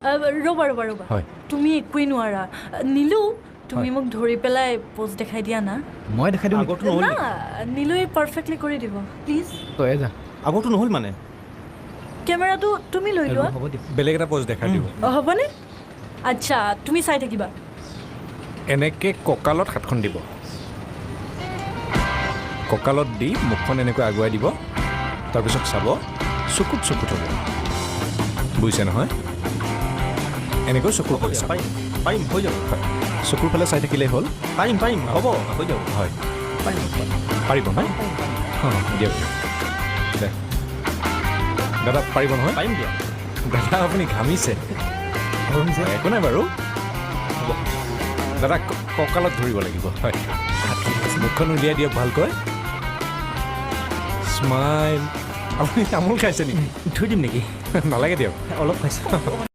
ৰ'বা হয় তুমি একোৱেই নোৱাৰা নীলু তুমি মোক ধৰি পেলাই প'জ দেখাই দিয়া না মই দেখাই দিওঁ আগতো নহ'ল না নীলুৱে পাৰফেক্টলি কৰি দিব প্লিজ তয়ে যা আগতো নহ'ল মানে কেমেৰাটো তুমি লৈ লোৱা হ'ব দিয়ক বেলেগ এটা প'জ দেখাই দিব হ'বনে আচ্ছা তুমি চাই থাকিবা এনেকৈ কঁকালত হাতখন দিব কঁকালত দি মুখখন এনেকৈ আগুৱাই দিব তাৰপিছত চাব চকুত হ'ব বুজিছে নহয় এনেকৈ চকুৰ ফালে চাব পাৰিম হৈ যাব চকুৰ ফালে চাই থাকিলেই হ'ল পাৰিম হ'ব হৈ যাব হয় পাৰিম পাৰিব নহয় অঁ দিয়ক দে দাদা পাৰিব নহয় পাৰিম দিয়া দাদা আপুনি ঘামিছে একো নাই বাৰু হ'ব দাদা কঁকালত ধৰিব লাগিব হয় মুখখন উলিয়াই দিয়ক ভালকৈ স্মাইল আপুনি তামোল খাইছে নেকি থৈ দিম নেকি নালাগে দিয়ক অলপ খাইছোঁ